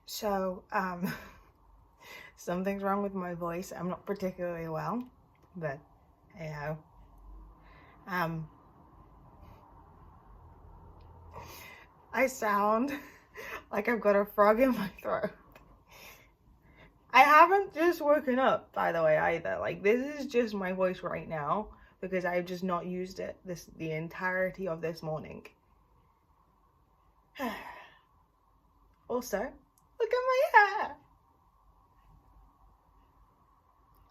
So, something's wrong with my voice. I'm not particularly well, but hey ho. I sound like I've got a frog in my throat. I haven't just woken up, by the way, either. Like, this is just my voice right now because I've just not used it the entirety of this morning. Also, look at my hair.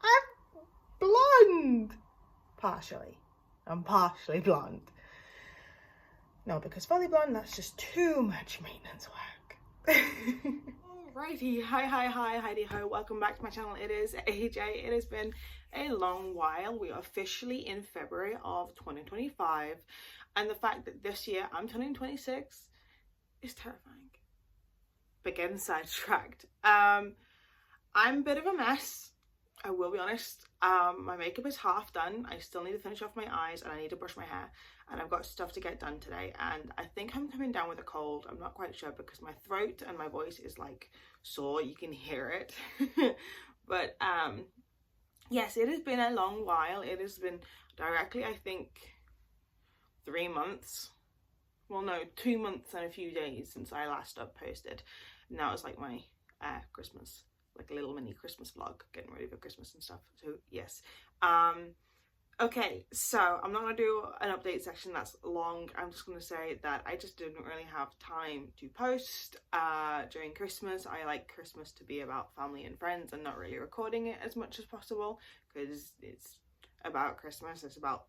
I'm blonde. Partially. I'm partially blonde. No, because fully blonde, that's just too much maintenance work. Alrighty, hi, Heidi ho, welcome back to my channel. It is AJ. It has been a long while. We are officially in February of 2025, and the fact that this year I'm turning 26 is terrifying. But getting sidetracked. I'm a bit of a mess, I will be honest. My makeup is half done. I still need to finish off my eyes and I need to brush my hair, and I've got stuff to get done today, and I think I'm coming down with a cold. I'm not quite sure because my throat and my voice is like sore. You can hear it. But yes, it has been a long while. It has been directly, I think, 3 months. Well, no, 2 months and a few days since I last posted. And that was like my Christmas, like a little mini Christmas vlog, getting ready for Christmas and stuff. So yes. Okay, so I'm not going to do an update section that's long. I'm just going to say that I just didn't really have time to post during Christmas. I like Christmas to be about family and friends and not really recording it as much as possible because it's about Christmas, it's about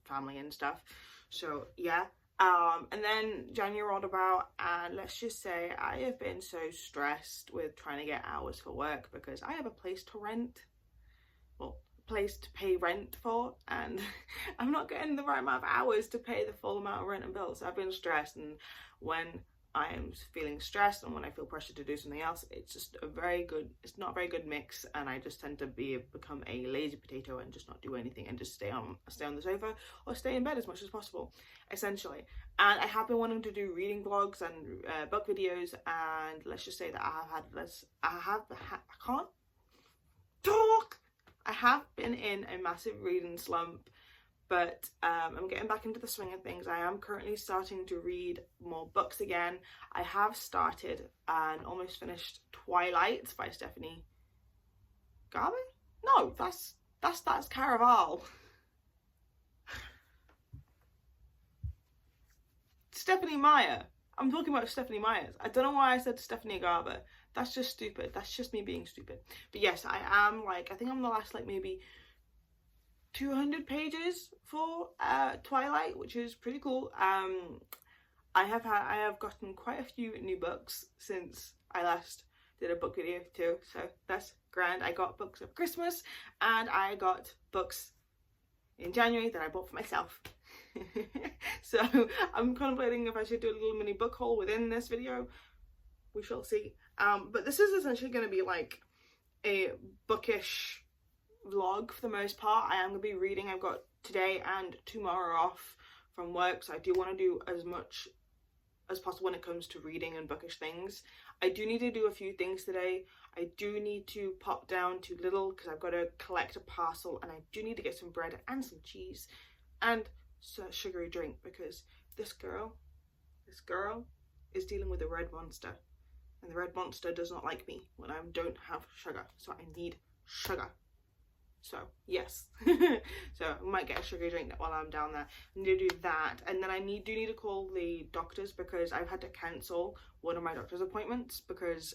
family and stuff. So yeah. And then January rolled about, and let's just say I have been so stressed with trying to get hours for work because I have a place to rent, well, place to pay rent for, and I'm not getting the right amount of hours to pay the full amount of rent and bills. So I've been stressed, and when I am feeling stressed and when I feel pressured to do something else, it's just it's not a very good mix, and I just tend to become a lazy potato and just not do anything and just stay on the sofa or stay in bed as much as possible, essentially. And I have been wanting to do reading vlogs and book videos, and let's just say that I can't talk. I have been in a massive reading slump, but I'm getting back into the swing of things. I am currently starting to read more books again. I have started and almost finished Twilight by Stephanie Garber? No, that's Caraval. Stephanie Meyer. I'm talking about Stephanie Meyer's. I don't know why I said Stephanie Garber. That's just stupid. That's just me being stupid. But yes, I am I think I'm the last maybe 200 pages for Twilight, which is pretty cool. I have gotten quite a few new books since I last did a book video too, so that's grand. I got books of Christmas, and I got books in January that I bought for myself. So I'm contemplating if I should do a little mini book haul within this video. We shall see. But this is essentially going to be like a bookish vlog for the most part. I am going to be reading. I've got today and tomorrow off from work, so I do want to do as much as possible when it comes to reading and bookish things. I do need to do a few things today. I do need to pop down to Lidl because I've got to collect a parcel, and I do need to get some bread and some cheese and a sugary drink because this girl is dealing with a red monster, and the red monster does not like me when I don't have sugar, so I need sugar. So yes. So I might get a sugary drink while I'm down there. I need to do that, and then I do need to call the doctors because I've had to cancel one of my doctor's appointments because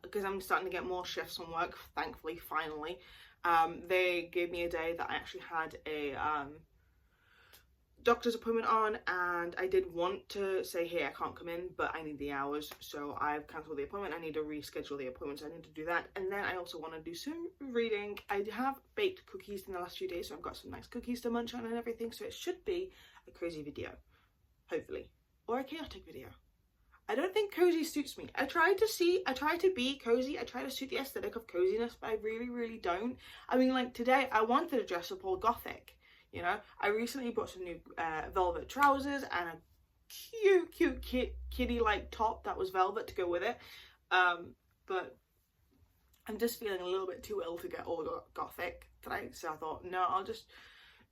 because I'm starting to get more shifts on work, thankfully, finally. They gave me a day that I actually had a doctor's appointment on, and I did want to say, hey, I can't come in, but I need the hours, so I've cancelled the appointment. I need to reschedule the appointment, so I need to do that. And then I also want to do some reading. I have baked cookies in the last few days, so I've got some nice cookies to munch on and everything, so it should be a cozy video, hopefully, or a chaotic video. I don't think cozy suits me. I try to be cozy, I try to suit the aesthetic of coziness, but I really don't. I mean, like today I wanted to dress up all gothic, you know. I recently bought some new velvet trousers and a cute kitty like top that was velvet to go with it. But I'm just feeling a little bit too ill to get all gothic today, so I thought, no, I'll just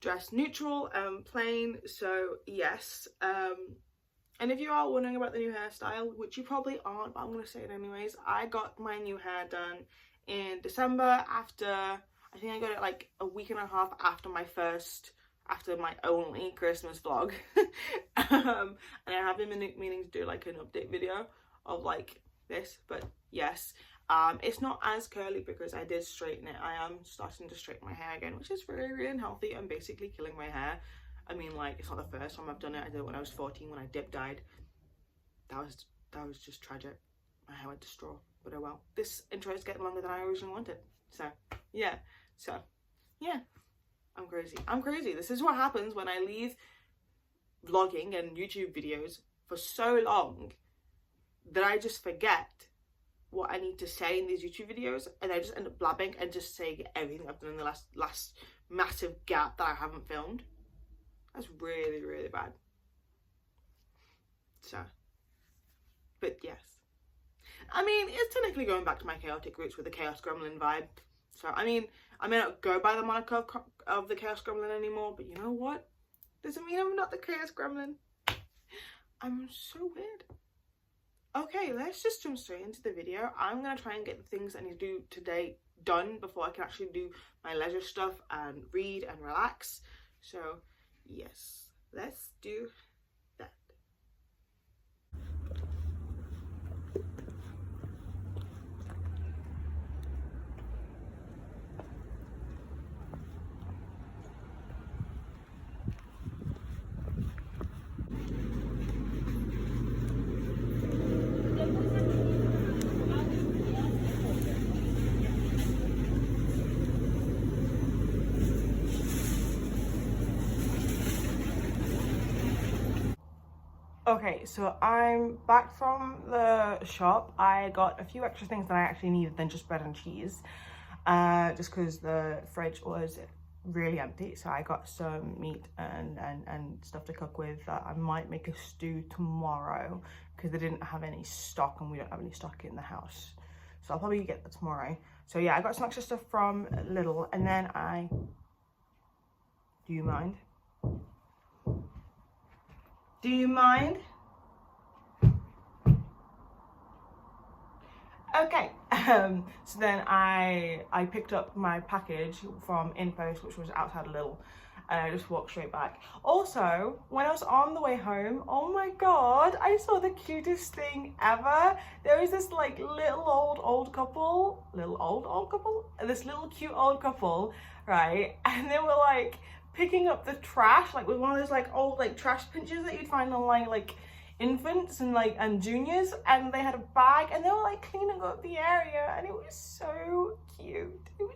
dress neutral and plain. So yes, and if you are wondering about the new hairstyle, which you probably aren't, but I'm going to say it anyways, I got my new hair done in December after, I think I got it like a week and a half after my only Christmas vlog. And I have been meaning to do like an update video of like this, but yes, it's not as curly because I did straighten it. I am starting to straighten my hair again, which is really, really unhealthy and basically killing my hair. I mean, like, it's not the first time I've done it. I did it when I was 14 when I dip dyed. That was just tragic. My hair went to straw, but oh well. This intro is getting longer than I originally wanted. So yeah, I'm crazy. This is what happens when I leave vlogging and YouTube videos for so long that I just forget what I need to say in these YouTube videos, and I just end up blabbing and just saying everything I've done in the last massive gap that I haven't filmed. That's really, really bad. So, but yes. I mean, it's technically going back to my chaotic roots with the Chaos Gremlin vibe. So, I mean, I may not go by the moniker of the Chaos Gremlin anymore, but you know what? Doesn't mean I'm not the Chaos Gremlin. I'm so weird. Okay, let's just jump straight into the video. I'm going to try and get the things I need to do today done before I can actually do my leisure stuff and read and relax. So, yes, let's do that. Okay, so I'm back from the shop. I got a few extra things that I actually needed than just bread and cheese, just because the fridge was really empty. So I got some meat and stuff to cook with. I might make a stew tomorrow because they didn't have any stock and we don't have any stock in the house. So I'll probably get that tomorrow. So yeah, I got some extra stuff from Lidl, and then do you mind? Do you mind? Okay, so then I picked up my package from InPost, which was outside Lidl, and I just walked straight back. Also, when I was on the way home, oh my god, I saw the cutest thing ever. There was this like little old couple, this little cute old couple, right? And they were like picking up the trash, like with one of those like old like trash pinchers that you'd find on like infants and juniors, and they had a bag and they were like cleaning up the area, and it was so cute. It was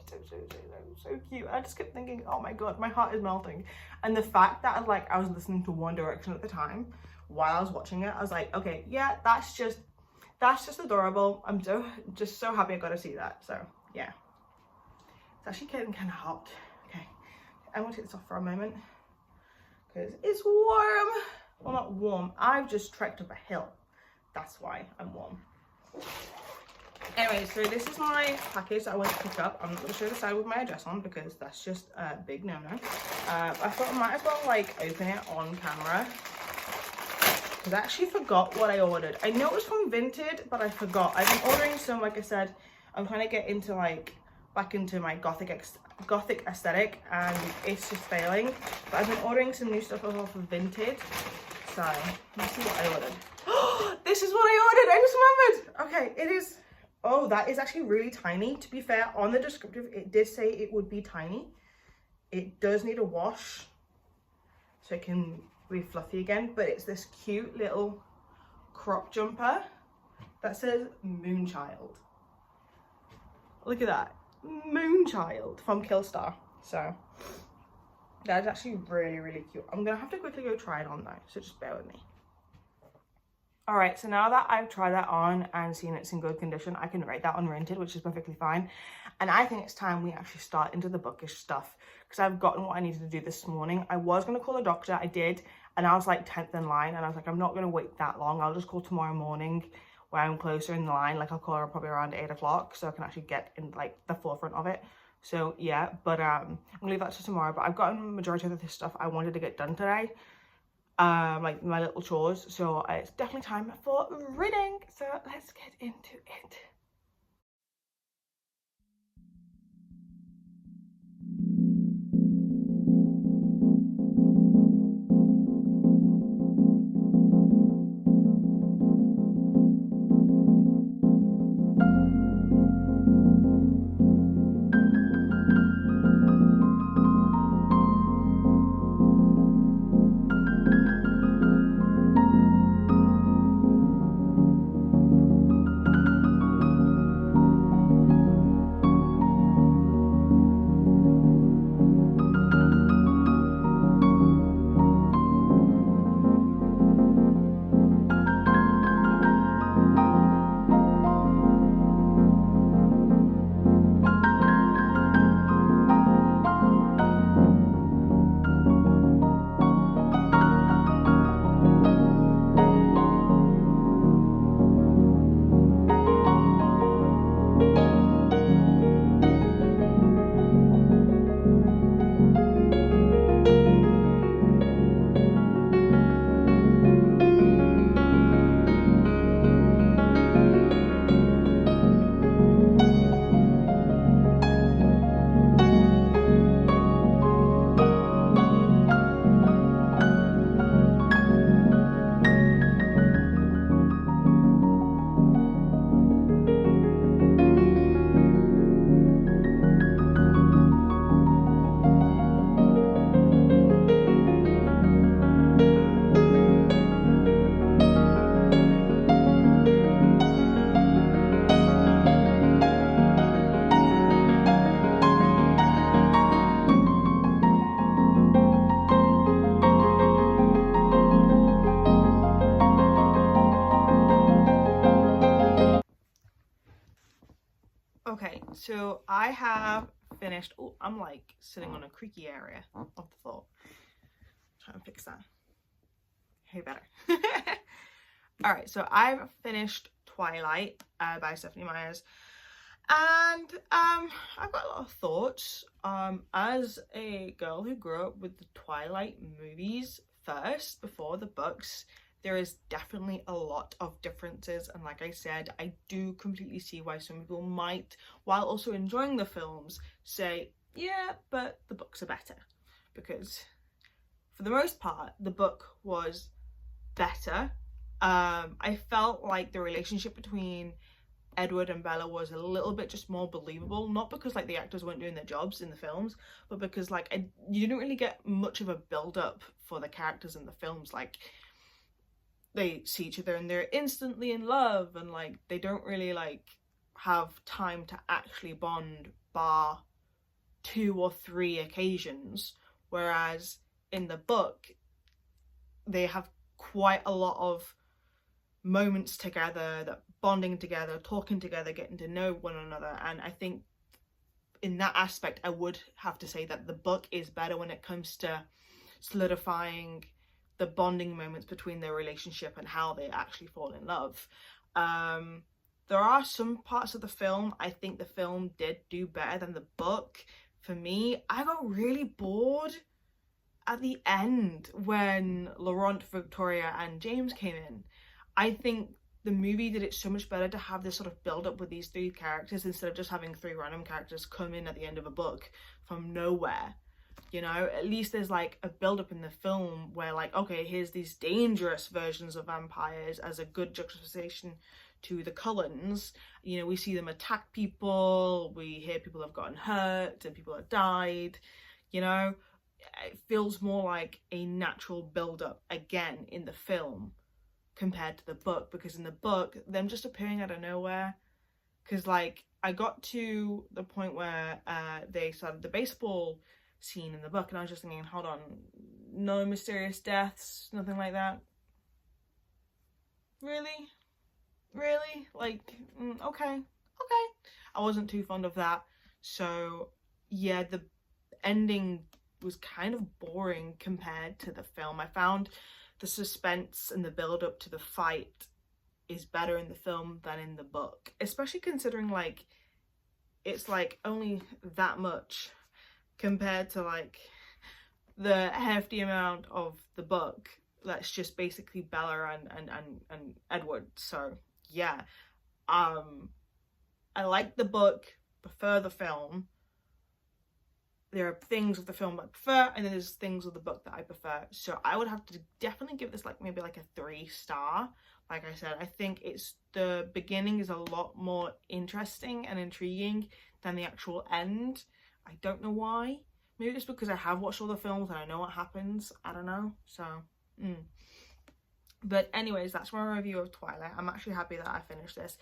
so cute. I just kept thinking, oh my god, my heart is melting. And the fact that I was listening to One Direction at the time while I was watching it, I was like, okay, yeah, that's just adorable. I'm just so happy I got to see that. So yeah, it's actually getting kind of hot. Okay, I want to take this off for a moment because it's warm. Well, not warm. I've just trekked up a hill. That's why I'm warm. Anyway, so this is my package that I went to pick up. I'm not going to show the side with my address on because that's just a big no-no. I thought I might as well like open it on camera because I actually forgot what I ordered. I know it was from Vinted, but I forgot. I've been ordering some, like I said, I'm trying to get into back into my gothic aesthetic, and it's just failing. But I've been ordering some new stuff off of Vinted. So let's see what I ordered. This is what I ordered. I just remembered. Okay, it is. Oh, that is actually really tiny. To be fair, on the descriptive, it did say it would be tiny. It does need a wash so it can be fluffy again. But it's this cute little crop jumper that says Moonchild. Look at that. Moonchild from Killstar. So that's actually really, really cute. I'm gonna have to quickly go try it on though, so just bear with me. All right, so now that I've tried that on and seen it's in good condition, I can rate that unrented, which is perfectly fine. And I think it's time we actually start into the Bookish stuff because I've gotten what I needed to do this morning. I was gonna call a doctor, I did, and I was like 10th in line, and I was like, I'm not gonna wait that long, I'll just call tomorrow morning where I'm closer in the line. Like I'll call her probably around 8 o'clock so I can actually get in like the forefront of it. So yeah, but I'm gonna leave that to tomorrow. But I've gotten majority of this stuff I wanted to get done today, like my little chores, so it's definitely time for reading. So let's get into it. Okay, so I have finished. Oh, I'm like sitting on a creaky area of the floor. Try and fix that. Hey, better. All right, so I've finished Twilight by Stephanie Meyers, and I've got a lot of thoughts. As a girl who grew up with the Twilight movies first before the books, there is definitely a lot of differences, and like I said, I do completely see why some people might, while also enjoying the films, say, yeah, but the books are better, because for the most part the book was better. I felt like the relationship between Edward and Bella was a little bit just more believable, not because like the actors weren't doing their jobs in the films, but because like you didn't really get much of a build up for the characters in the films. Like they see each other and they're instantly in love, and like they don't really like have time to actually bond bar 2 or 3 occasions, whereas in the book they have quite a lot of moments together, that bonding together, talking together, getting to know one another. And I think in that aspect I would have to say that the book is better when it comes to solidifying the bonding moments between their relationship and how they actually fall in love. There are some parts of the film I think the film did do better than the book. For me, I got really bored at the end when Laurent, Victoria and James came in. I think the movie did it so much better to have this sort of build up with these 3 characters instead of just having 3 random characters come in at the end of a book from nowhere. You know, at least there's like a build up in the film where like, okay, here's these dangerous versions of vampires as a good juxtaposition to the Cullens. You know, we see them attack people, we hear people have gotten hurt and people have died. You know, it feels more like a natural build up again in the film compared to the book, because in the book them just appearing out of nowhere, because like I got to the point where they started the baseball scene in the book and I was just thinking, hold on, no mysterious deaths, nothing like that, really like okay. I wasn't too fond of that. So yeah, the ending was kind of boring compared to the film. I found the suspense and the build up to the fight is better in the film than in the book, especially considering like it's like only that much compared to like the hefty amount of the book that's just basically Bella and Edward. So yeah, I like the book, prefer the film. There are things of the film I prefer, and then there's things of the book that I prefer. So I would have to definitely give this like maybe like a 3-star. Like I said, I think it's the beginning is a lot more interesting and intriguing than the actual end. I don't know why. Maybe just because I have watched all the films and I know what happens. I don't know. So, But anyways, that's my review of Twilight. I'm actually happy that I finished this.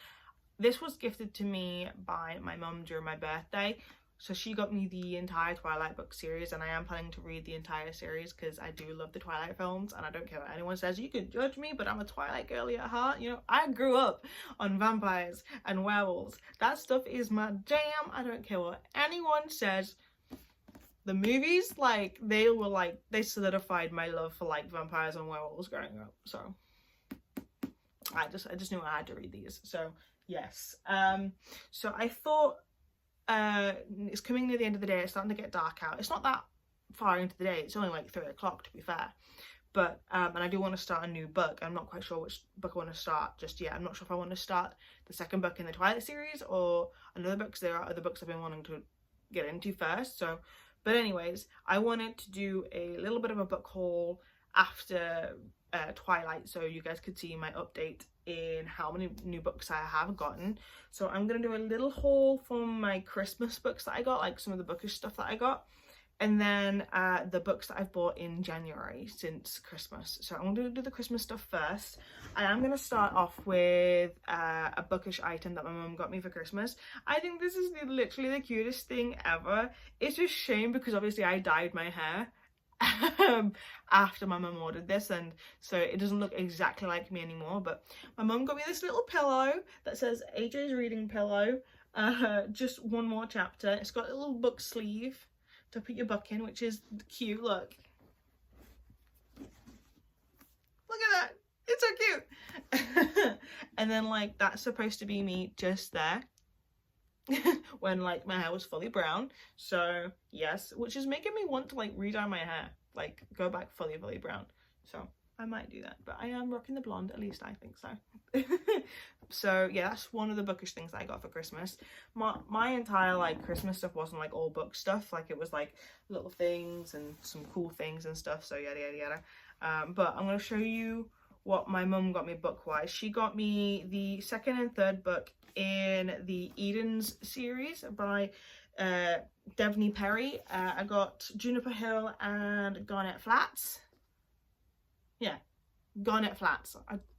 This was gifted to me by my mum during my birthday. So she got me the entire Twilight book series, and I am planning to read the entire series because I do love the Twilight films, and I don't care what anyone says. You can judge me, but I'm a Twilight girly at heart. You know, I grew up on vampires and werewolves. That stuff is my jam. I don't care what anyone says. The movies, like, they solidified my love for like vampires and werewolves growing up. So I just knew I had to read these. So yes. So I thought it's coming near the end of the day. It's starting to get dark out. It's not that far into the day. It's only like 3 o'clock to be fair. But and I do want to start a new book. I'm not quite sure which book I want to start just yet. I'm not sure if I want to start the second book in the Twilight series or another book, because there are other books I've been wanting to get into first. So, but anyways, I wanted to do a little bit of a book haul after Twilight, so you guys could see my update in how many new books I have gotten. So I'm gonna do a little haul from my Christmas books that I got, like some of the Bookish stuff that I got, and then the books that I've bought in January since Christmas. So I'm gonna do the Christmas stuff first. I am gonna start off with a Bookish item that my mum got me for Christmas. I think this is literally the cutest thing ever. It's just shame because obviously I dyed my hair after my mum ordered this, and so it doesn't look exactly like me anymore. But my mum got me this little pillow that says AJ's reading pillow, just one more chapter. It's got a little book sleeve to put your book in, which is cute. Look at that, it's so cute. And then like that's supposed to be me just there when like my hair was fully brown. So yes, which is making me want to like re-dye my hair, like go back fully brown. So I might do that, but I am rocking the blonde, at least I think so. So yeah, that's one of the Bookish things that I got for Christmas. My entire like Christmas stuff wasn't like all book stuff, like it was like little things and some cool things and stuff, so yada yada yada. But I'm going to show you what my mum got me book wise. She got me the second and third book in the Edens series by Devney Perry. I got Juniper Hill and Garnet Flats. Yeah, Garnet Flats.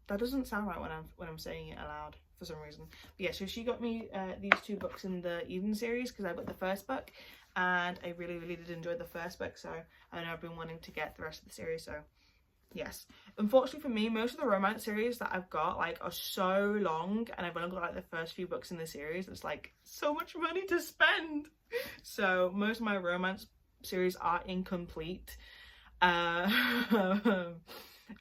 That doesn't sound right when I'm saying it aloud for some reason. But yeah, so she got me these 2 books in the Eden series because I got the first book, and I really did enjoy the first book. So I know I've been wanting to get the rest of the series. So yes, unfortunately for me, most of the romance series that I've got like are so long, and I've only got like the first few books in the series. It's like so much money to spend. So most of my romance series are incomplete.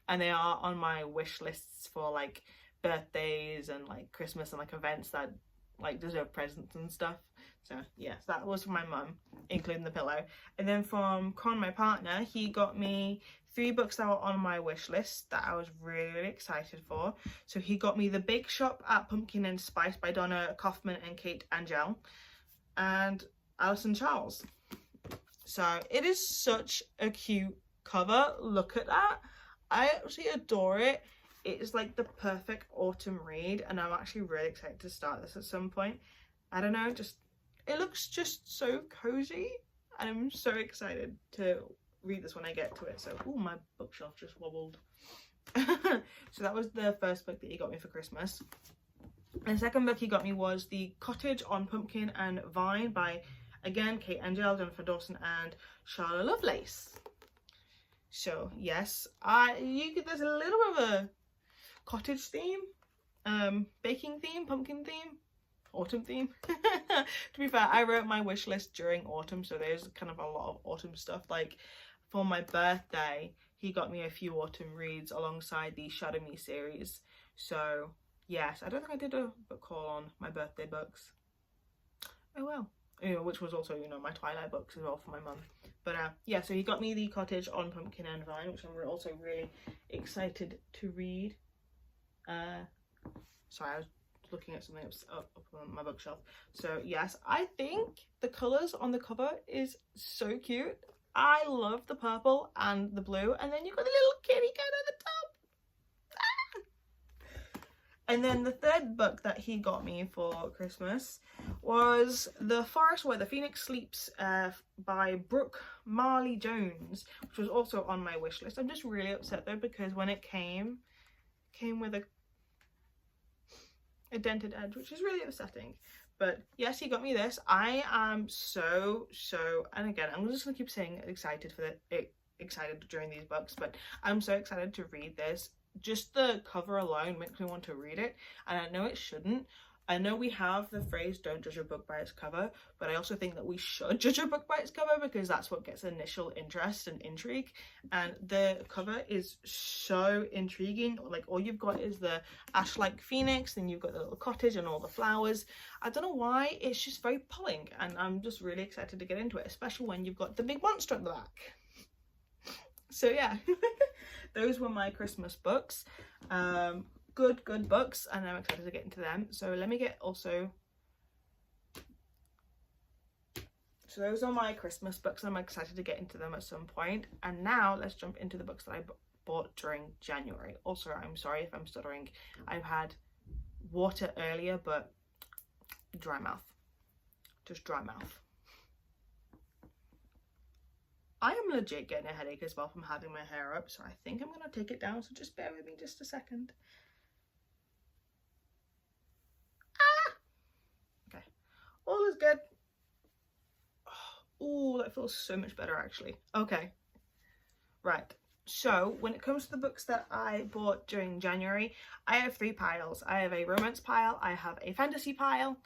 And they are on my wish lists for like birthdays and like Christmas and like events that like deserve presents and stuff. So yes, that was from my mum, including the pillow. And then from Con, my partner, he got me 3 books that were on my wish list that I was really excited for. So he got me The Bake Shop at Pumpkin and Spice by Donna Kaufman and Kate Angel, and Alison Charles. So it is such a cute cover. Look at that. I actually adore it. It is like the perfect autumn read, and I'm actually really excited to start this at some point. I don't know, just it looks just so cozy, and I'm so excited to read this when I get to it. So oh, my bookshelf just wobbled. So that was the first book that he got me for Christmas. And the second book he got me was The Cottage on Pumpkin and Vine by, again, Kate Angel, Jennifer Dawson and Charlotte Lovelace. So yes, there's a little bit of a cottage theme, baking theme, pumpkin theme, autumn theme. To be fair, I wrote my wish list during autumn, so there's kind of a lot of autumn stuff. Like for my birthday, he got me a few autumn reads alongside the Shadow Me series. So yes, I don't think I did a book haul on my birthday books. Oh well. You know, which was also, you know, my Twilight books as well for my mum. But yeah, so he got me the Cottage on Pumpkin and Vine, which I'm also really excited to read. Sorry, I was looking at something up on my bookshelf. So yes, I think the colours on the cover is so cute. I love the purple and the blue, and then you've got the little kitty cat at the top. And then the third book that he got me for Christmas was The Forest Where the Phoenix Sleeps by Brooke Marley Jones, which was also on my wish list. I'm just really upset though, because when it came with a dented edge, which is really upsetting. But yes, he got me this. I am so, and again, I'm just gonna keep saying excited during these books, but I'm so excited to read this. Just the cover alone makes me want to read it, and I know it shouldn't. I know we have the phrase don't judge a book by its cover, but I also think that we should judge a book by its cover, because that's what gets initial interest and intrigue. And the cover is so intriguing. Like, all you've got is the ash-like phoenix, then you've got the little cottage and all the flowers. I don't know why, it's just very pulling, and I'm just really excited to get into it, especially when you've got the big monster at the back. So yeah, those were my Christmas books. Good books, and I'm excited to get into them. So let me get also... So those are my Christmas books, and I'm excited to get into them at some point. And now let's jump into the books that I bought during January. Also, I'm sorry if I'm stuttering. I've had water earlier, but dry mouth. Just dry mouth. I am legit getting a headache as well from having my hair up, so I think I'm going to take it down, so just bear with me just a second. Okay, all is good. Oh, that feels so much better actually. Okay, right. So when it comes to the books that I bought during January, I have 3 piles. I have a romance pile, I have a fantasy pile,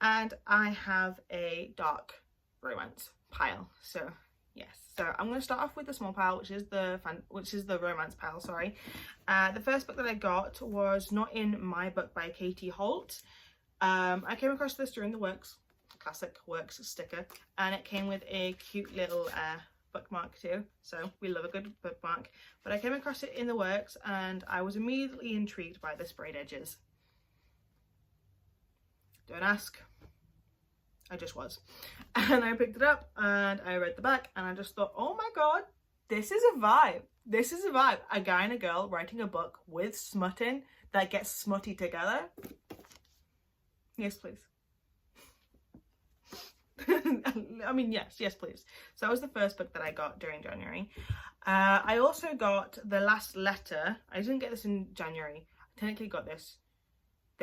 and I have a dark romance pile. So yes, so I'm going to start off with the small pile, which is the romance pile, sorry. The first book that I got was Not in My Book by Katie Holt. I came across this during the Works, classic Works sticker, and it came with a cute little bookmark too, so we love a good bookmark. But I came across it in the Works, and I was immediately intrigued by the sprayed edges. Don't ask. I just was. And I picked it up and I read the back, and I just thought, oh my god, this is a vibe. This is a vibe. A guy and a girl writing a book with smutting that gets smutty together. Yes, please. I mean, yes, please. So that was the first book that I got during January. I also got The Last Letter. I didn't get this in January. I technically got this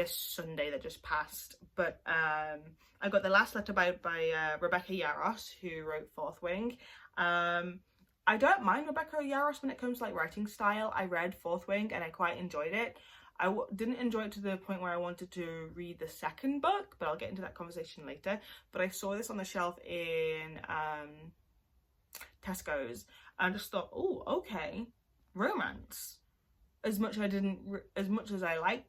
Sunday that just passed, but I got The Last Letter by Rebecca Yarros, who wrote Fourth Wing. I don't mind Rebecca Yarros when it comes to like writing style. I read Fourth Wing and I quite enjoyed it. I didn't enjoy it to the point where I wanted to read the second book, but I'll get into that conversation later. But I saw this on the shelf in Tesco's, and I just thought, oh, okay, romance. As much as I liked,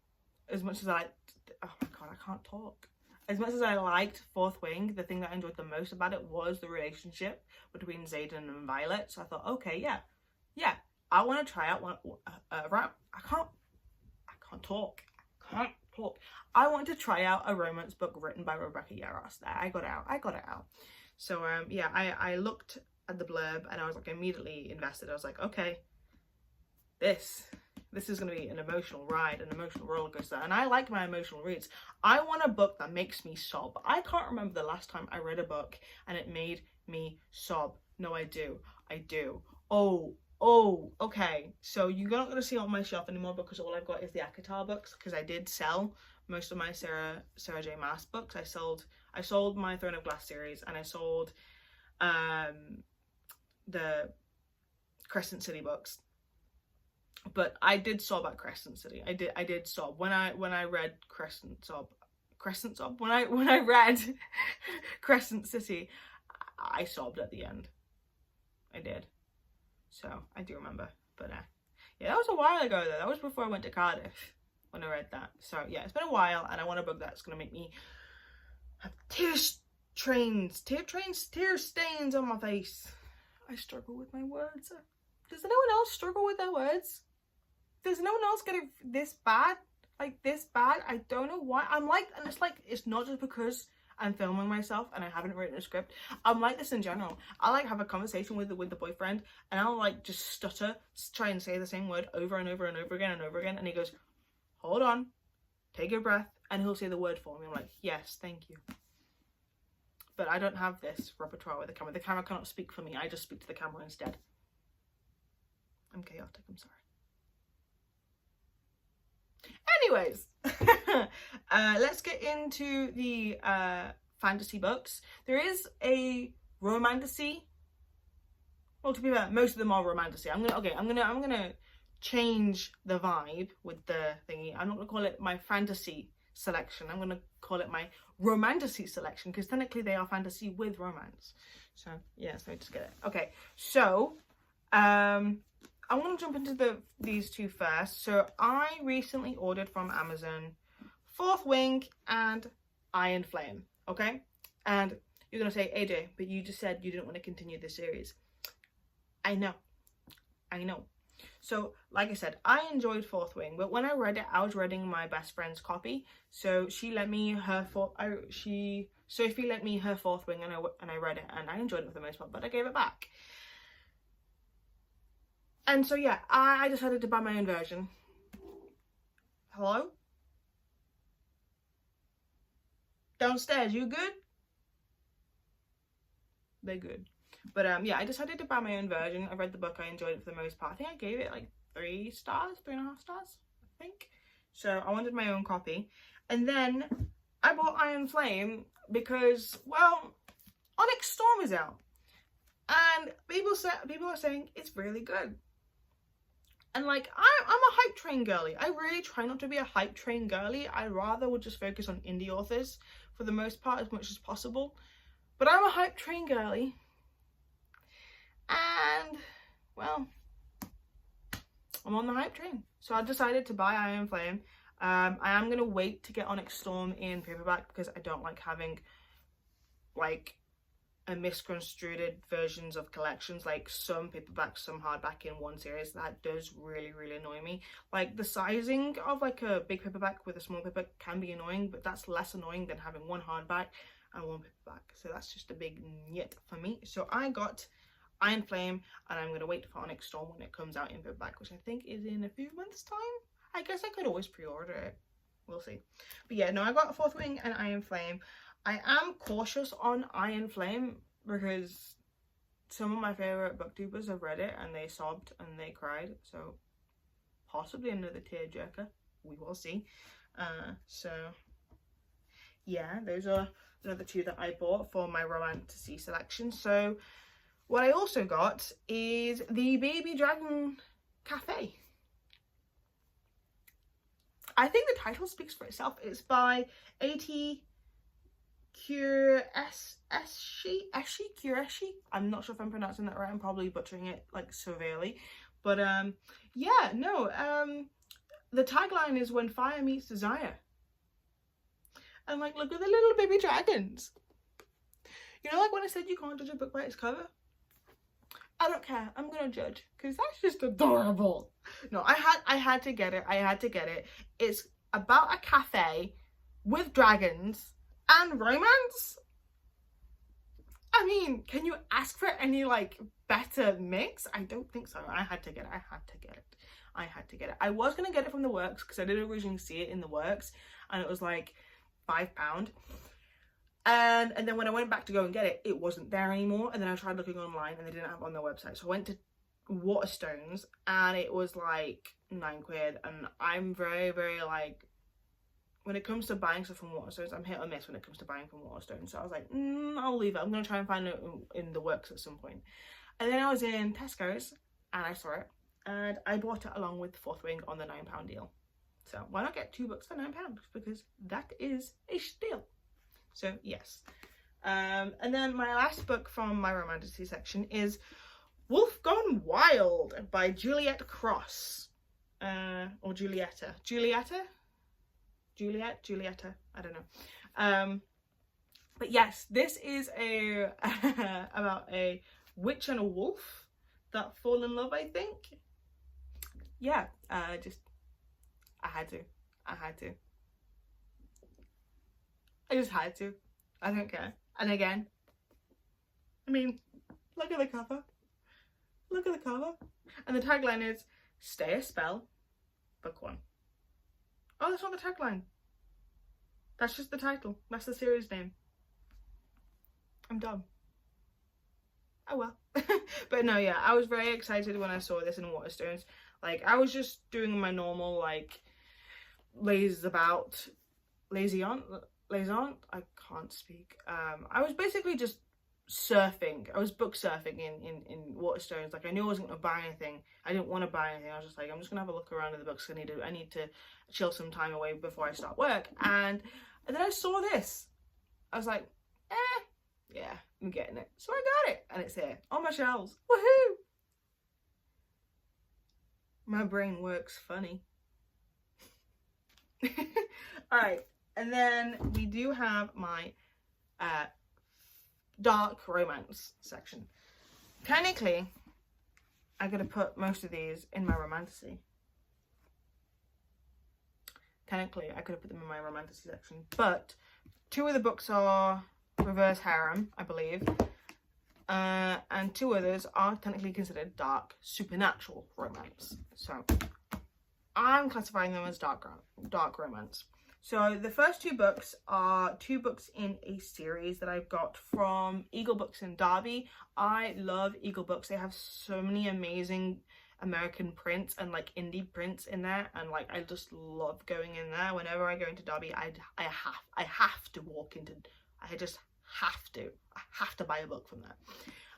oh my god, I can't talk. As much as I liked Fourth Wing, the thing that I enjoyed the most about it was the relationship between Xaden and Violet. So I thought, okay, yeah, I want to try out one. I can't talk. I want to try out a romance book written by Rebecca Yarros. There, I got it out. So yeah, I looked at the blurb and I was like immediately invested. I was like, okay, this is going to be an emotional ride, an emotional roller coaster, and I like my emotional reads. I want a book that makes me sob. I can't remember the last time I read a book and it made me sob. No, I do. Oh, okay. So you're not going to see it on my shelf anymore because all I've got is the ACOTAR books, because I did sell most of my Sarah J Maas books. I sold my Throne of Glass series, and I sold the Crescent City books. But I did sob at Crescent City. I did sob when I read Crescent sob. crescents up. When I read Crescent City, I sobbed at the end. I did. So I do remember. But yeah, that was a while ago though. That was before I went to Cardiff when I read that. So yeah, it's been a while, and I want a book that's gonna make me have tear stains on my face. I struggle with my words. Does anyone else struggle with their words? Does no one else get it this bad? Like this bad? I don't know why. I'm like, and it's like, it's not just because I'm filming myself and I haven't written a script. I'm like this in general. I like have a conversation with the boyfriend, and I'll like just stutter, try and say the same word over and over and over again and over again. And he goes, hold on, take a breath. And he'll say the word for me. I'm like, yes, thank you. But I don't have this repertoire with the camera. The camera cannot speak for me. I just speak to the camera instead. I'm chaotic, I'm sorry. Anyways, let's get into the fantasy books. There is a romantasy. Well, to be fair, most of them are romantasy. I'm gonna change the vibe with the thingy. I'm not gonna call it my fantasy selection. I'm gonna call it my romantasy selection, because technically they are fantasy with romance. So yeah, so just get it. Okay, so I want to jump into these two first. So I recently ordered from Amazon Fourth Wing and Iron Flame, okay? And you're going to say, AJ, but you just said you didn't want to continue this series. I know. So, like I said, I enjoyed Fourth Wing, but when I read it, I was reading my best friend's copy. So she let me her Sophie let me her Fourth Wing, and I read it, and I enjoyed it for the most part, but I gave it back. And so yeah, I decided to buy my own version. Hello? Downstairs, you good? They're good. But yeah, I decided to buy my own version. I read the book, I enjoyed it for the most part. I think I gave it like 3 stars, 3.5 stars, I think. So I wanted my own copy. And then I bought Iron Flame because, well, Onyx Storm is out. And people are saying it's really good. And like, I'm a hype train girly. I really try not to be a hype train girly. I rather would just focus on indie authors for the most part, as much as possible. But I'm a hype train girly. And, well, I'm on the hype train. So I decided to buy Iron Flame. I am going to wait to get Onyx Storm in paperback, because I don't like having, like, a misconstrued versions of collections, like some paperback, some hardback in one series. That does really annoy me. Like the sizing of like a big paperback with a small paperback can be annoying, but that's less annoying than having one hardback and one paperback. So that's just a big nyet for me. So I got Iron Flame, and I'm going to wait for Onyx Storm when it comes out in paperback, which I think is in a few months time. I guess I could always pre-order it. We'll see. But yeah, no, I got Fourth Wing and Iron Flame. I am cautious on Iron Flame because some of my favourite booktubers have read it and they sobbed and they cried. So possibly another tearjerker. We will see. So yeah, those are another two that I bought for my romantasy selection. So what I also got is the Baby Dragon Cafe. I think the title speaks for itself. It's by A.T. Qureshi. I'm not sure if I'm pronouncing that right. I'm probably butchering it like severely. But yeah, no. The tagline is "When Fire Meets Desire." And like, look at the little baby dragons. You know, like when I said you can't judge a book by its cover? I don't care. I'm gonna judge because that's just adorable. No, I had to get it. I had to get it. It's about a cafe with dragons and romance. I mean, can you ask for any like better mix? I don't think so. I had to get it. I had to get it. I had to get it. I was gonna get it from the works because I didn't originally see it in the works, and it was like £5. And then when I went back to go and get it, it wasn't there anymore. And then I tried looking online and they didn't have it on their website. So I went to Waterstones and it was like £9. And I'm very like, when it comes to buying stuff from Waterstones, I'm hit or miss when it comes to buying from Waterstones. So I was like, I'll leave it. I'm going to try and find it in the works at some point. And then I was in Tesco's and I saw it. And I bought it along with Fourth Wing on the £9 deal. So why not get 2 books for £9? Because that is a steal. So yes. And then my last book from my romantasy section is Wolf Gone Wild by Juliet Cross. Or Julietta. Julietta, I don't know. But yes, this is a about a witch and a wolf that fall in love, I think. Yeah, I had to. I just had to. I don't care. And again, I mean, look at the cover. Look at the cover. And the tagline is, Stay a Spell, Book 1. Oh, that's not the tagline. That's just the title. That's the series name. I'm dumb. Oh well. But no, yeah, I was very excited when I saw this in Waterstones. Like, I was just doing my normal, like, lazy aunt, I can't speak. I was basically just surfing. I was book surfing in Waterstones. Like, I knew I wasn't gonna buy anything. I didn't want to buy anything. I was just like, I'm just gonna have a look around in the books. I need to chill some time away before I start work. And then I saw this. I was like, yeah, I'm getting it. So I got it, and it's here on my shelves. Woohoo! My brain works funny. All right, and then we do have my dark romance section. Technically, I'm gonna put most of these in my romantasy. Technically, I could have put them in my romantasy section, but 2 of the books are reverse harem, I believe, and 2 others are technically considered dark supernatural romance. So I'm classifying them as dark romance. So the first 2 books are 2 books in a series that I've got from Eagle Books in Derby. I love Eagle Books. They have so many amazing American prints and like indie prints in there, and like I just love going in there. Whenever I go into Derby, I have to walk into, I have to buy a book from there.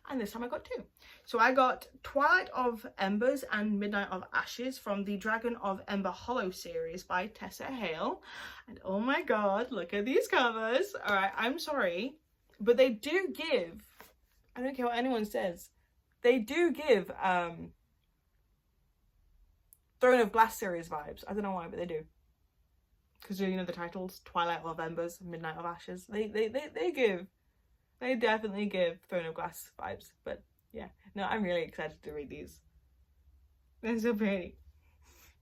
And this time I got 2. So I got Twilight of Embers and Midnight of Ashes from the Dragon of Ember Hollow series by Tessa Hale. And oh my god, look at these covers. Alright, I'm sorry, but they do give, I don't care what anyone says, they do give Throne of Glass series vibes. I don't know why, but they do. Because, you know, the titles, Twilight of Embers, Midnight of Ashes, they definitely give Throne of Glass vibes. But yeah, no, I'm really excited to read these. They're so pretty.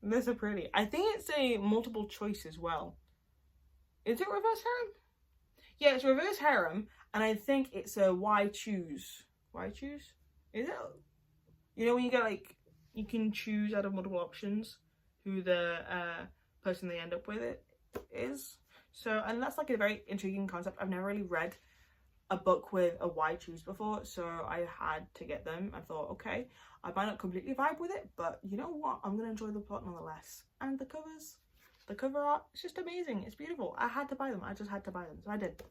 They're so pretty. I think it's a multiple choice as well. Is it reverse harem? Yeah, it's reverse harem, and I think it's a why choose. Why choose? Is it? You know when you get like, you can choose out of multiple options who the person they end up with it is. So, and that's like a very intriguing concept. I've never really read a book with a why choose before, so I had to get them. I thought, okay, I might not completely vibe with it, but you know what, I'm gonna enjoy the plot nonetheless. And the cover art, it's just amazing. It's beautiful. I had to buy them. I just had to buy them, so I did.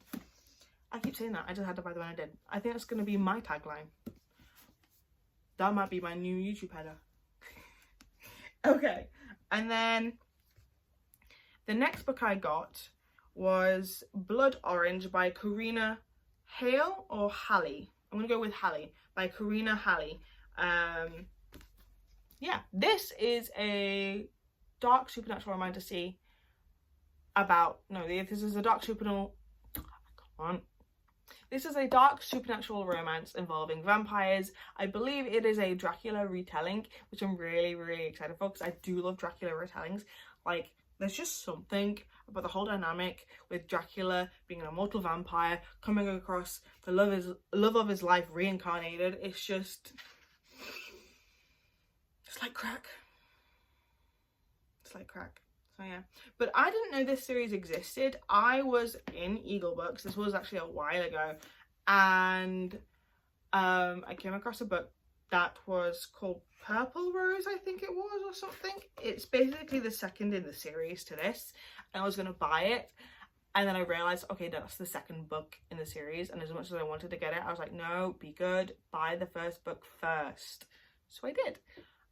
I keep saying that, I just had to buy them and I did. I think that's gonna be my tagline. That might be my new YouTube header. Okay, and then the next book I got was Blood Orange by Karina Hale or Halley. I'm gonna go with Halley, by Karina Halley. Yeah, this is a dark supernatural romantasy about, this is a dark supernatural, this is a dark supernatural romance involving vampires. I believe it is a Dracula retelling, which I'm really, really excited for, because I do love Dracula retellings. Like, there's just something about the whole dynamic with Dracula being an immortal vampire, coming across the love of his life reincarnated. It's just, it's like crack. It's like crack. So yeah, but I didn't know this series existed. I was in Eagle Books, this was actually a while ago, and I came across a book that was called Purple Rose, I think it was, or something. It's basically the second in the series to this, and I was gonna buy it, and then I realized, okay, that's the second book in the series, and as much as I wanted to get it, I was like, no, be good, buy the first book first. So I did,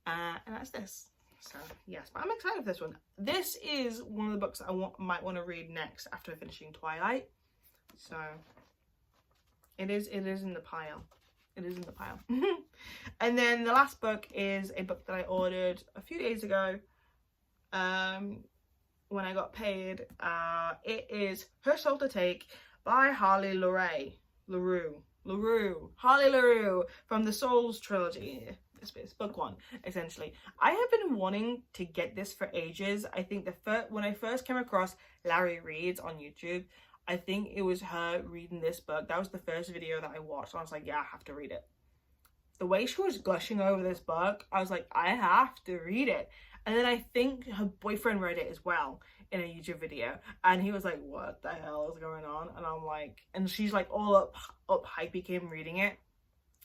and that's this. So yes, but I'm excited for this one. This is one of the books I might want to read next after finishing Twilight. So it is in the pile. It is in the pile. And then the last book is a book that I ordered a few days ago when I got paid. It is Her Soul to Take by Harley LaRue. Harley LaRue from the Souls trilogy. It's book one, essentially. I have been wanting to get this for ages. I think when I first came across Larry Reads on YouTube, I think it was her reading this book. That was the first video that I watched. I was like, yeah, I have to read it. The way she was gushing over this book, I was like, I have to read it. And then I think her boyfriend read it as well in a YouTube video. And he was like, what the hell is going on? And I'm like, and she's like all up hypey came reading it.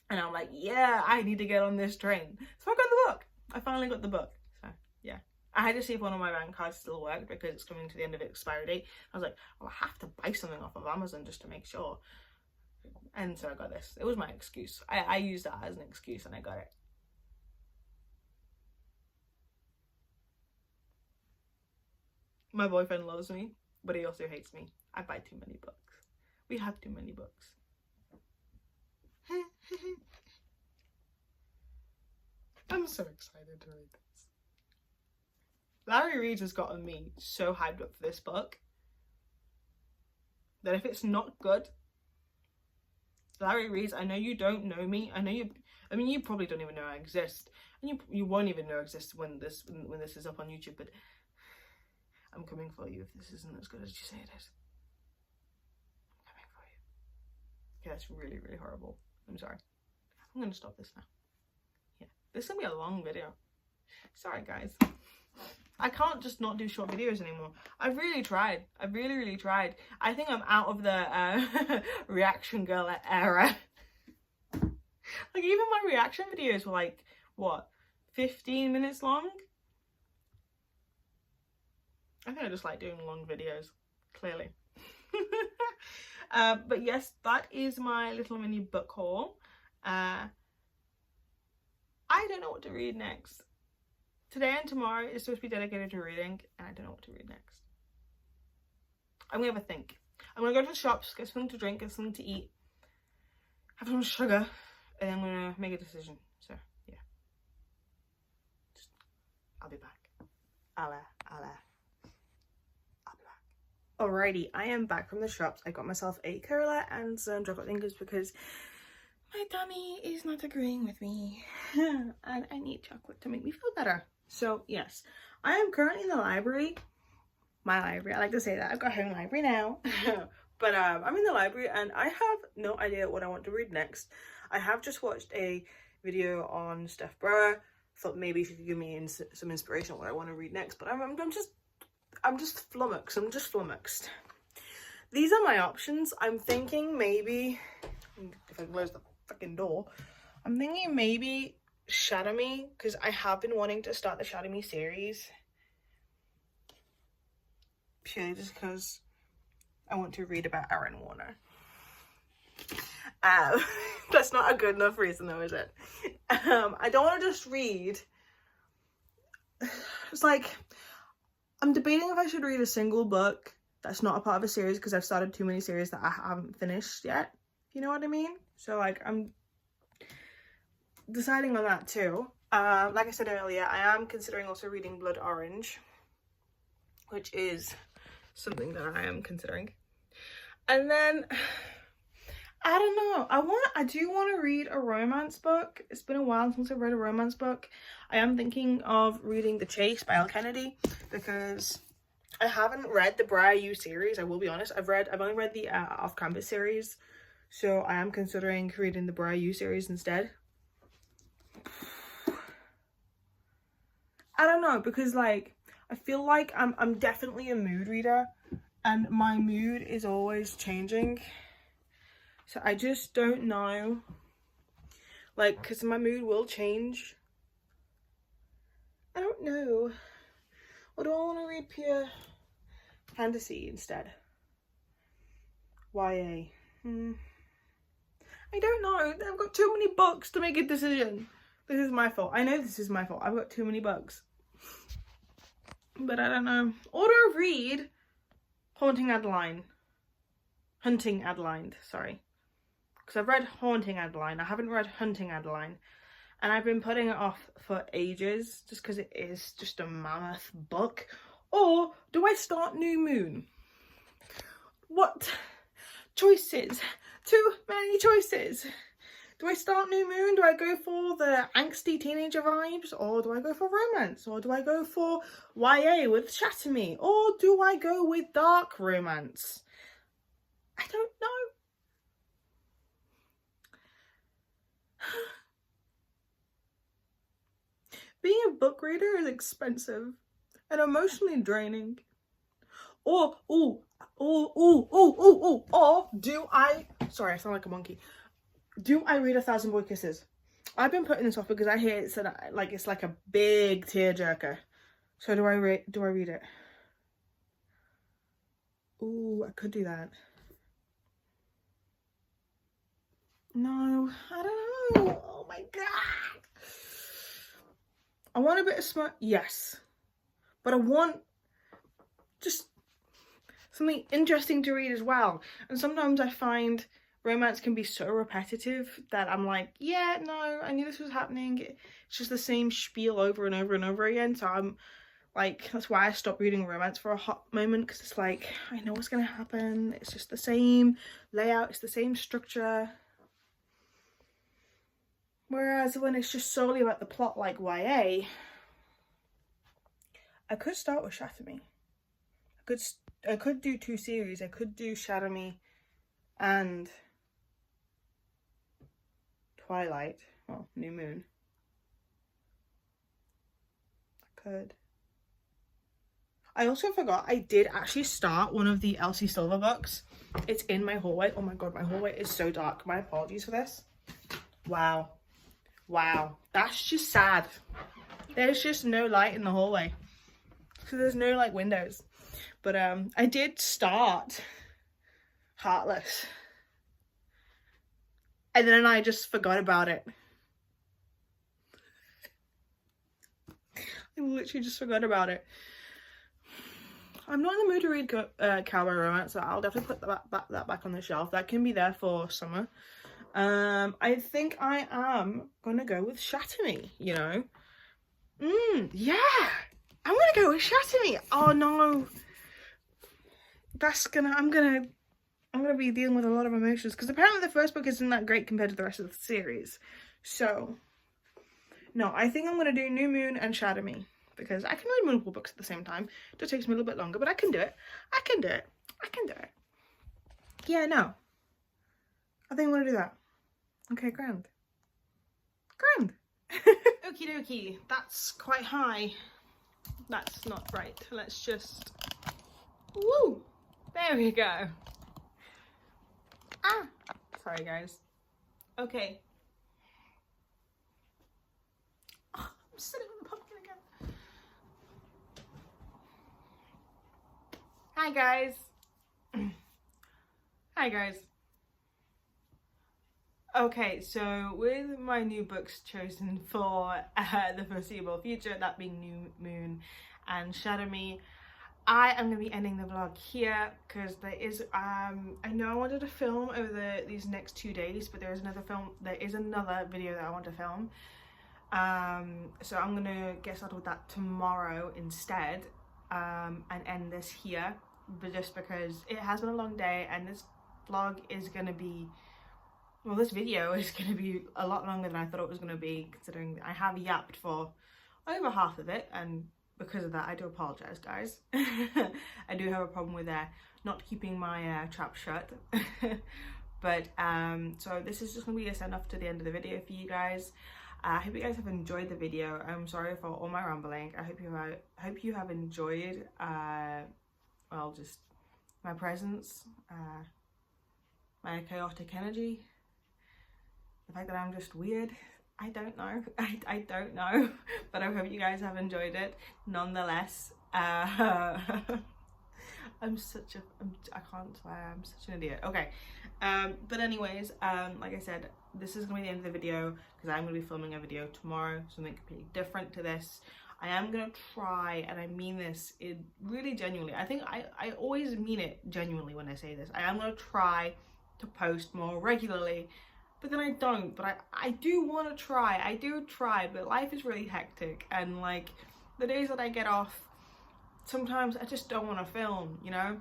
And I'm like, yeah, I need to get on this train. So I got the book. I finally got the book. So yeah. I had to see if one of my bank cards still worked because it's coming to the end of its expiry date. I was like, well, I have to buy something off of Amazon just to make sure. And so I got this. It was my excuse. I used that as an excuse and I got it. My boyfriend loves me, but he also hates me. I buy too many books. We have too many books. I'm so excited to read this. Larry Reads has gotten me so hyped up for this book that if it's not good, Larry Reads, I know you don't know me. You probably don't even know I exist. And you won't even know I exist when this is up on YouTube, but I'm coming for you if this isn't as good as you say it is. I'm coming for you. Yeah, it's really, really horrible. I'm sorry. I'm going to stop this now. Yeah, this is going to be a long video. Sorry, guys. I can't just not do short videos anymore. I've really tried. I've really, really tried. I think I'm out of the reaction girl era. Like, even my reaction videos were like, what, 15 minutes long? I think I just like doing long videos, clearly. But yes, that is my little mini book haul. I don't know what to read next. Today and tomorrow is supposed to be dedicated to reading, and I don't know what to read next. I'm gonna have a think. I'm gonna go to the shops, get something to drink, get something to eat, have some sugar, and then I'm gonna make a decision. So yeah, I'll be back. I'll be back. Alrighty, I am back from the shops. I got myself a cola and some chocolate fingers because my tummy is not agreeing with me and I need chocolate to make me feel better. So yes, I am currently in the library. My library, I like to say that. I've got home library now. But I'm in the library and I have no idea what I want to read next. I have just watched a video on Steph Brower. Thought maybe she could give me some inspiration on what I want to read next, but I'm just flummoxed. These are my options. I'm thinking maybe, if I close the freaking door, I'm thinking maybe Shadow Me, because I have been wanting to start the Shadow Me series. Purely just because I want to read about Aaron Warner. That's not a good enough reason though, is it? I don't want to just read. It's like, I'm debating if I should read a single book that's not a part of a series because I've started too many series that I haven't finished yet. You know what I mean? So like, I'm deciding on that too. Like I said earlier, I am considering also reading Blood Orange, which is something that I am considering. And then, I don't know, I do want to read a romance book. It's been a while since I've read a romance book. I am thinking of reading The Chase by Elle Kennedy because I haven't read the Briar U series, I will be honest. I've only read the Off Campus series, so I am considering reading the Briar U series instead. I don't know, because like, I feel like I'm definitely a mood reader and my mood is always changing. So I just don't know, like, because my mood will change. I don't know. Or do I want to read pure fantasy instead? YA. I don't know. I've got too many books to make a decision. This is my fault. I know this is my fault. I've got too many books. but I don't know. Or do I read Hunting Adeline, sorry. Because I've read Haunting Adeline, I haven't read Hunting Adeline. And I've been putting it off for ages, just because it is just a mammoth book. Or do I start New Moon? What choices? Too many choices. Do I start New Moon? Do I go for the angsty teenager vibes? Or do I go for romance? Or do I go for YA with Shatter Me? Or do I go with dark romance? I don't know. Being a book reader is expensive and emotionally draining. Or do I, sorry, I sound like a monkey. Do I read 1,000 Boy Kisses? I've been putting this off because I hear it's like a big tearjerker. So do I read it? Ooh, I could do that. No, I don't know. Oh my god. I want a bit of smart, yes, but I want just something interesting to read as well. And sometimes I find romance can be so repetitive that I'm like, yeah, no, I knew this was happening. It's just the same spiel over and over and over again. So I'm like, that's why I stopped reading romance for a hot moment, because it's like, I know what's gonna happen. It's just the same layout, it's the same structure. Whereas when it's just solely about the plot, like YA, I could start with Shatter Me. I could do 2 series. I could do Shatter Me and Twilight. Well, New Moon. I could. I also forgot I did actually start one of the Elsie Silver books. It's in my hallway. Oh my god, my hallway is so dark. My apologies for this. Wow. Wow, that's just sad. There's just no light in the hallway. So there's no like windows. But I did start Heartless. And then I just forgot about it. I literally just forgot about it. I'm not in the mood to read cowboy romance, so I'll definitely put that back on the shelf. That can be there for summer. I think I am gonna go with Shatter Me, you know. Yeah, I'm gonna go with Shatter Me. Oh no, I'm gonna be dealing with a lot of emotions, because apparently the first book isn't that great compared to the rest of the series. So no, I think I'm gonna do New Moon and Shatter Me, because I can read multiple books at the same time. It just takes me a little bit longer, but I can do it. I can do it. Yeah, no, I think I'm gonna do that. Okay, grand. Okie dokie, that's quite high. That's not right. Let's just, woo, there we go. Ah, sorry guys. Okay. Oh, I'm sitting on the pumpkin again. Hi guys. Hi guys. Okay, so with my new books chosen for the foreseeable future, that being New Moon and Shatter Me, I am going to be ending the vlog here, because there is, I know I wanted to film over these next 2 days, but there is another video that I want to film. So I'm going to get started with that tomorrow instead, and end this here, but just because it has been a long day, and this vlog is going to be, well, this video is going to be a lot longer than I thought it was going to be, considering I have yapped for over half of it, and because of that I do apologise, guys. I do have a problem with not keeping my trap shut. But so this is just going to be a send off to the end of the video for you guys. I hope you guys have enjoyed the video. I'm sorry for all my rambling. I hope you have enjoyed well, just my presence, my chaotic energy, the fact that I'm just weird. I don't know. I don't know, but I hope you guys have enjoyed it nonetheless. I can't swear, I'm such an idiot. Okay, but anyways, like I said, this is gonna be the end of the video, because I'm gonna be filming a video tomorrow, something completely different to this. I am gonna try, and I mean this really genuinely. I think I always mean it genuinely when I say this. I am gonna try to post more regularly, but then I don't. But I do want to try. I do try, but life is really hectic, and like the days that I get off, sometimes I just don't want to film, you know.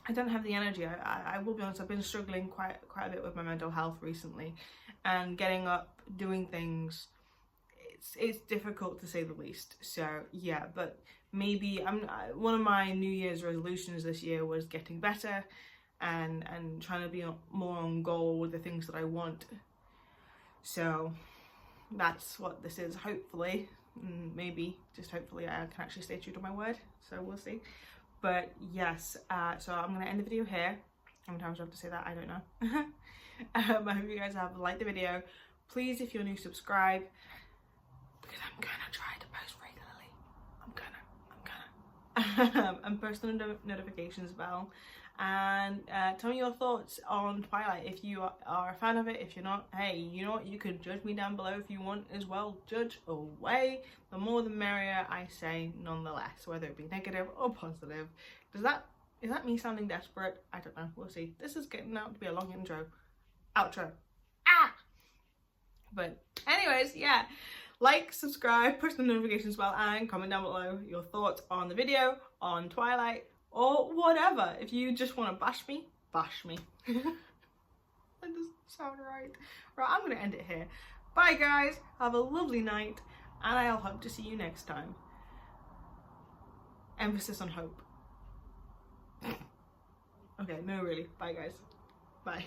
I don't have the energy. I will be honest, I've been struggling quite a bit with my mental health recently, and getting up, doing things, it's difficult to say the least. So yeah, but maybe one of my New Year's resolutions this year was getting better and trying to be more on goal with the things that I want. So that's what this is, hopefully. Maybe, just hopefully, I can actually stay true to my word, so we'll see. But yes, so I'm going to end the video here. How many times do I have to say that? I don't know. I hope you guys have liked the video. Please, if you're new, subscribe, because I'm going to try to post regularly. I'm gonna. And post the notifications bell. And tell me your thoughts on Twilight. If you are a fan of it, if you're not, hey, you know what, you can judge me down below if you want as well. Judge away. The more the merrier, I say, nonetheless, whether it be negative or positive. Is that me sounding desperate? I don't know, we'll see. This is getting out to be a long outro. But anyways, yeah, like, subscribe, push the notifications bell, and comment down below your thoughts on the video, on Twilight, or whatever. If you just want to bash me, bash me. That doesn't sound right. Right, I'm going to end it here. Bye guys, have a lovely night, and I'll hope to see you next time. Emphasis on hope. Okay, no really. Bye guys. Bye.